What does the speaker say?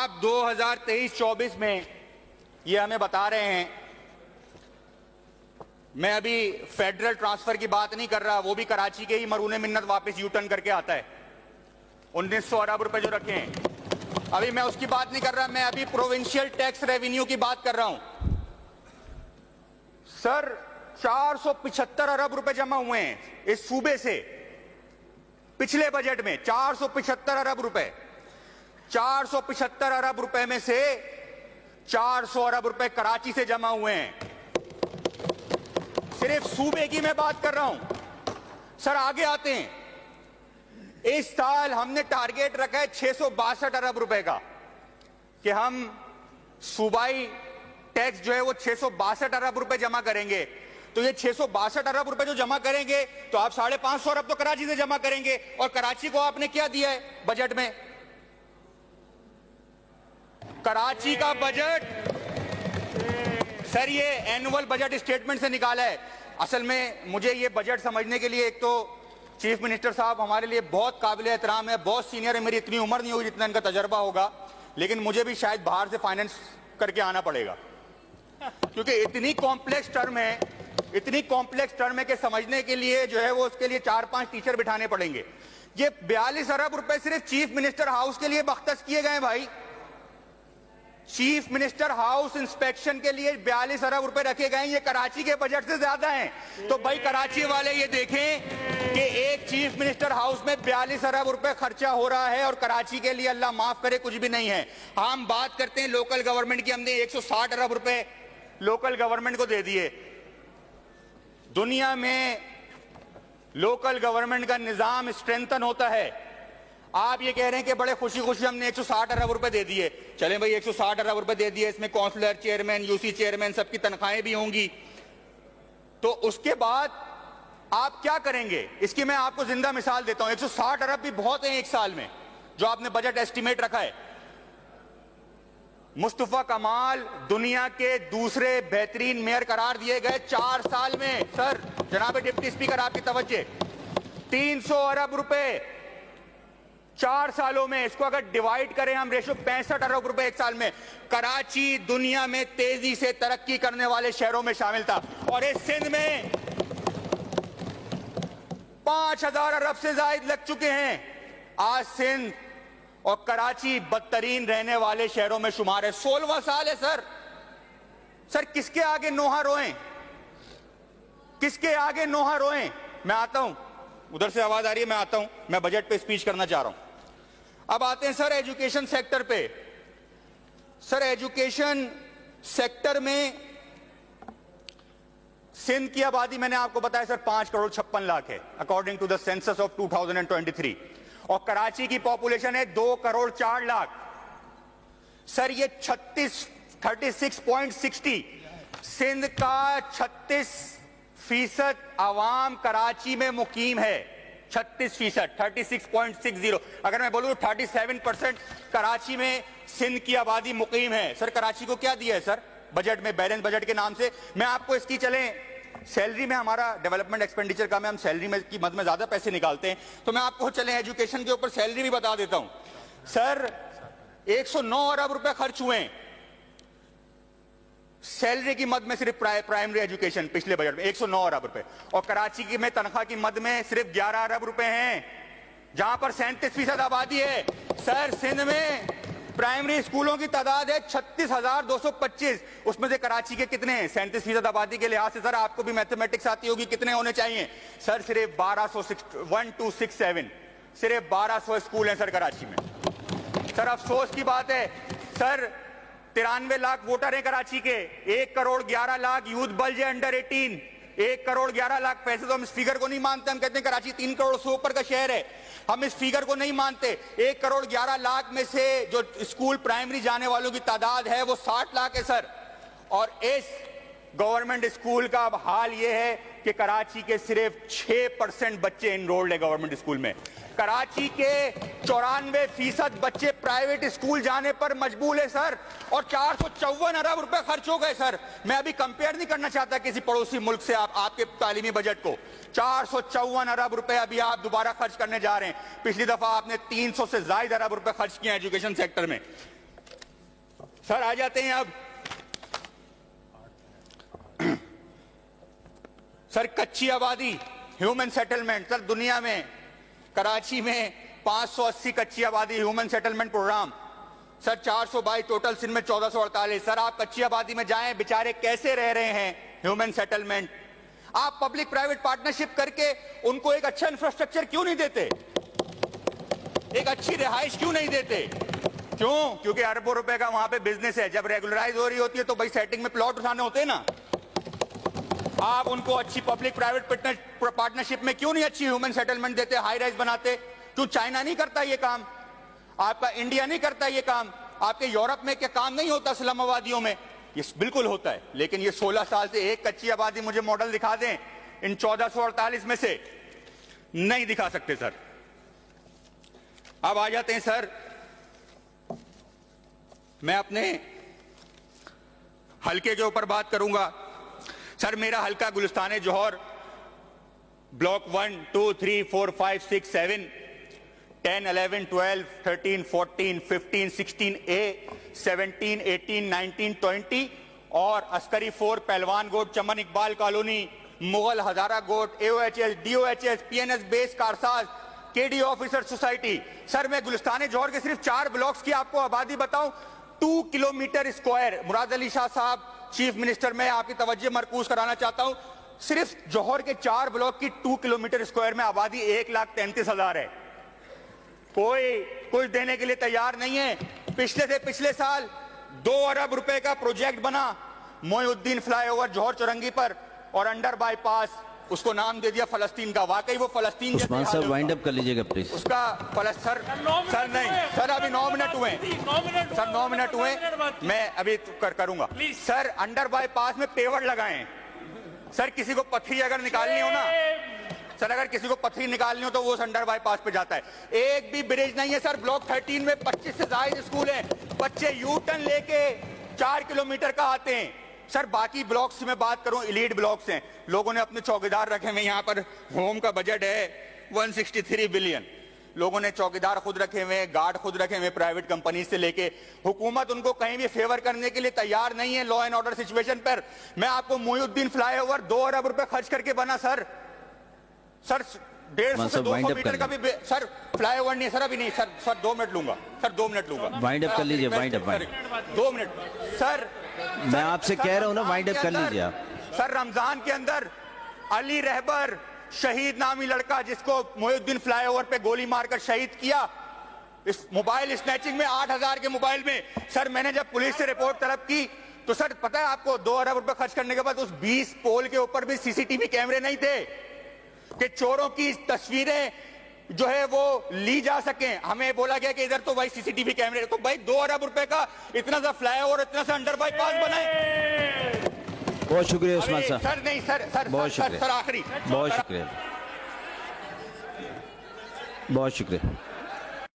आप 2023-24 में ये हमें बता रहे हैं, मैं अभी फेडरल ट्रांसफर की बात नहीं कर रहा, वो भी कराची के ही मरूने मिन्नत वापस यू टर्न करके आता है, 1900 अरब रुपए जो रखे हैं। अभी मैं उसकी बात नहीं कर रहा, मैं अभी प्रोविंशियल टैक्स रेवेन्यू की बात कर रहा हूं। सर 475 अरब रुपए जमा हुए हैं इस सूबे से पिछले बजट में, 475 अरब रुपए। 475 अरब रुपए में से 400 अरब रुपए कराची से जमा हुए हैं, सिर्फ सूबे की मैं बात कर रहा हूं। सर आगे आते हैं, इस साल हमने टारगेट रखा है 662 अरब रुपए का कि हम सूबाई टैक्स जो है वो 662 अरब रुपए जमा करेंगे। तो ये 662 अरब रुपए जो जमा करेंगे तो आप 550 अरब तो कराची से जमा करेंगे, और कराची को आपने क्या दिया है बजट में? कराची का बजट सर ये एनुअल बजट स्टेटमेंट से निकाला है। असल में मुझे ये बजट समझने के लिए एक तो चीफ मिनिस्टर साहब हमारे लिए बहुत काबिल एहतराम है, बहुत सीनियर है, मेरी इतनी उम्र नहीं होगी जितना इनका तजर्बा होगा, लेकिन मुझे भी शायद बाहर से फाइनेंस करके आना पड़ेगा, क्योंकि इतनी कॉम्प्लेक्स टर्म है, इतनी कॉम्प्लेक्स टर्म है कि समझने के लिए जो है वो उसके लिए 4-5 टीचर बिठाने पड़ेंगे। ये 42 अरब रुपए सिर्फ चीफ मिनिस्टर हाउस के लिए बख्तस किए गए भाई। चीफ मिनिस्टर हाउस इंस्पेक्शन के लिए 42 अरब रुपए रखे गए, ये कराची के बजट से ज्यादा हैं। तो भाई कराची वाले ये देखें कि एक चीफ मिनिस्टर हाउस में 42 अरब रुपए खर्चा हो रहा है और कराची के लिए अल्लाह माफ करे कुछ भी नहीं है। हम बात करते हैं लोकल गवर्नमेंट की, हमने 160 अरब रुपए लोकल गवर्नमेंट को दे दिए। दुनिया में लोकल गवर्नमेंट का निजाम स्ट्रेंथन होता है, आप ये कह रहे हैं कि बड़े खुशी खुशी हमने 160 अरब रुपए दे दिए। चलें भाई 160 अरब रुपए दे दिए, इसमें काउंसलर, चेयरमैन, यूसी चेयरमैन सबकी तनख्वाहें भी होंगी, तो उसके बाद आप क्या करेंगे? इसकी मैं आपको जिंदा मिसाल देता हूं। 160 अरब भी बहुत है एक साल में जो आपने बजट एस्टिमेट रखा है। मुस्तफा कमाल दुनिया के दूसरे बेहतरीन मेयर करार दिए गए 4 साल में। सर जनाब डिप्टी स्पीकर आपकी तवज्जो, 300 अरब रुपए 4 सालों में, इसको अगर डिवाइड करें हम रेशो 65 अरब रुपए एक साल में। कराची दुनिया में तेजी से तरक्की करने वाले शहरों में शामिल था, और इस सिंध में 5000 अरब से ज्यादा लग चुके हैं। आज सिंध और कराची बदतरीन रहने वाले शहरों में शुमार है। 16वां साल है सर। सर किसके आगे नोहा रोएं, किसके आगे नोहा रोएं? मैं आता हूं, उधर से आवाज आ रही है, मैं आता हूं, मैं बजट पे स्पीच करना चाह रहा हूं। अब आते हैं सर एजुकेशन सेक्टर पे। सर एजुकेशन सेक्टर में सिंध की आबादी मैंने आपको बताया सर 5 करोड़ 56 लाख है according to the census of 2023, और कराची की पॉपुलेशन है 2 करोड़ 4 लाख। सर ये 36.60 सिंध का 36% आवाम कराची में मुकीम है। 36%, 36.60। अगर मैं बोलूं 37% कराची में सिंध की आबादी मुकीम है। सर कराची को क्या दिया है सर बजट में, बैलेंस बजट के नाम से? मैं आपको इसकी चलें सैलरी में, हमारा डेवलपमेंट एक्सपेंडिचर का में हम सैलरी में की मद में ज्यादा पैसे निकालते हैं, तो मैं आपको चलें एजुकेशन के ऊपर सैलरी भी बता देता हूं। सर 109 अरब रुपए खर्च हुए हैं सैलरी की मद में सिर्फ प्राइमरी एजुकेशन पिछले बजट में 109 अरब रुपए, और कराची की में तनख्वाह की मद में सिर्फ 11 अरब रुपए हैं, जहां पर 37% आबादी है। सर सिंध में प्राइमरी स्कूलों की तादाद है 36,225, उसमें से कराची के कितने हैं? 37% आबादी के लिहाज से सर आपको भी मैथमेटिक्स आती होगी, कितने होने चाहिए? सर सिर्फ 1267, सिर्फ 1200 स्कूल हैं सर कराची में। सर अफसोस की बात है सर 93 लाख वोटर हैं कराची के, 1 करोड़ 11 लाख यूथ बल्ज है अंडर 18, 1 करोड़ 11 लाख। पैसे तो हम इस फिगर को नहीं मानते, हम कहते हैं कराची 3 करोड़ से ऊपर का शहर है, हम इस फिगर को नहीं मानते। 1 करोड़ 11 लाख में से जो स्कूल प्राइमरी जाने वालों की तादाद है वो 60 लाख है सर। और इस गवर्नमेंट स्कूल का अब हाल ये है कि कराची के सिर्फ 6% बच्चे इनरोल्ड है गवर्नमेंट स्कूल में। कराची के 94% बच्चे प्राइवेट स्कूल जाने पर मजबूर है सर, और 454 अरब रुपए खर्च हो गए सर। मैं अभी कंपेयर नहीं करना चाहता किसी पड़ोसी मुल्क से आपके तालीमी बजट को। 454 अरब रुपए अभी आप दोबारा खर्च करने जा रहे हैं। पिछली दफा आपने 300 से ज्यादा अरब रुपए खर्च किए एजुकेशन सेक्टर में। सर आ जाते हैं अब सर कच्ची आबादी, ह्यूमन सेटलमेंट। सर दुनिया में कराची में 580 कच्ची आबादी human settlement programme, sir 422 total, Sindh में 1448। सर आप कच्ची आबादी में जाएं, बेचारे कैसे रह रहे हैं ह्यूमन सेटलमेंट। आप पब्लिक प्राइवेट पार्टनरशिप करके उनको एक अच्छा इंफ्रास्ट्रक्चर क्यों नहीं देते, एक अच्छी रिहाइश क्यों नहीं देते? क्यों? क्योंकि अरबों रुपए का वहां पे बिजनेस है। जब रेगुलराइज हो रही होती है तो भाई सेटिंग में प्लॉट उठाने होते हैं ना। आप उनको अच्छी पब्लिक प्राइवेट पार्टनरशिप में क्यों नहीं अच्छी ह्यूमन सेटलमेंट देते, हाई राइज बनाते? क्यों चाइना नहीं करता ये काम, आपका इंडिया नहीं करता ये काम, आपके यूरोप में क्या काम नहीं होता स्लम आबादियों में? ये बिल्कुल होता है। लेकिन ये 16 साल से एक कच्ची आबादी मुझे मॉडल दिखा दें इन 1448 में से, नहीं दिखा सकते सर। अब आ जाते हैं सर, मैं अपने हलके के ऊपर बात करूंगा। सर मेरा हलका गुलिस्तान जौहर, ब्लॉक 1, 2, 3, 4, 5, 6, 7, 10, 11, 12, 13, 14, 15, 16A, 17, 18, 19, 20 और अस्करी 4, पहलवान गोट, चमन इकबाल कॉलोनी, मुगल हजारा गोट, AOHS, DOHS, PNS base, Karsaz, KD officer society. Sir मैं गुलिस्तान जौहर के सिर्फ 4 ब्लॉक्स की आपको आबादी बताऊं, 2 किलोमीटर स्क्वायर। मुराद अली शाह साहब चीफ मिनिस्टर, मैं आपकी तवज्जो मरकूज कराना चाहता हूं, सिर्फ जौहर के 4 ब्लॉक की 2 किलोमीटर स्क्वायर में आबादी 1,33,000 है। कोई कुछ देने के लिए तैयार नहीं है। पिछले साल 2 अरब रुपए का प्रोजेक्ट बना मोइनुद्दीन फ्लाईओवर जौहर चौरंगी पर, और अंडर बाईपास उसको नाम दे दिया फलस्तीन का। वाकई वो फलस्तीन उस्मान साहब वाइंड अप कर लीजिएगा प्लीज। उसका सर नहीं सर, अभी 9 मिनट हुए सर, 9 मिनट हुए, मैं अभी करूंगा सर। अंडर बाईपास में पेवर लगाएं सर। किसी को पथरी अगर निकालनी हो ना सर, अगर किसी को पथरी निकालनी हो तो वो अंडर बाईपास पे जाता है। एक भी ब्रिज नहीं है सर। ब्लॉक 13 में 25 से ज्यादा स्कूल हैं, बच्चे यू टर्न लेके 4 किलोमीटर का आते हैं सर। बाकी ब्लॉक्स में बात करूं, इलीट ब्लॉक्स हैं, लोगों ने अपने चौकीदार रखे हुए। यहाँ पर होम का बजट है 163 बिलियन, लोगों ने चौकीदार खुद रखे हुए, गार्ड खुद रखे हुए, प्राइवेट कंपनी से लेके। हुकूमत उनको कहीं भी फेवर करने के लिए तैयार नहीं है लॉ एंड ऑर्डर सिचुएशन पर। मैं आपको मोइनुद्दीन फ्लाईओवर 2 अरब रुपए खर्च करके बना सर। 150 से 200 मीटर का भी सर फ्लाईओवर नहीं सर, अभी नहीं सर 2 मिनट लूंगा सर, 2 मिनट लूंगा। वाइंड अप कर लीजिए, वाइंड अप 2 मिनट सर। मैं आपसे कह रहा हूं ना, वाइंड अप कर लीजिए आप। सर रमजान के अंदर अली रहबर शहीद नामी लड़का, जिसको मोइनुद्दीन फ्लाईओवर पे गोली मारकर शहीद किया, इस मोबाइल स्नैचिंग में 8,000 के मोबाइल में सर, मैंने जब पुलिस से रिपोर्ट तलब की तो सर पता है आपको, 2 अरब रुपए खर्च करने के बाद उस 20 पोल के ऊपर भी CCTV कैमरे नहीं थे कि चोरों की तस्वीरें जो है वो ली जा सके। हमें बोला गया कि इधर तो भाई CCTV कैमरे, तो भाई 2 अरब रुपए का इतना सा फ्लाईओवर, इतना सा अंडर बाईपास बनाए। बहुत शुक्रिया उस्मान साहब। सर नहीं सर बहुत शुक्रिया सर आखिरी, बहुत शुक्रिया, बहुत शुक्रिया।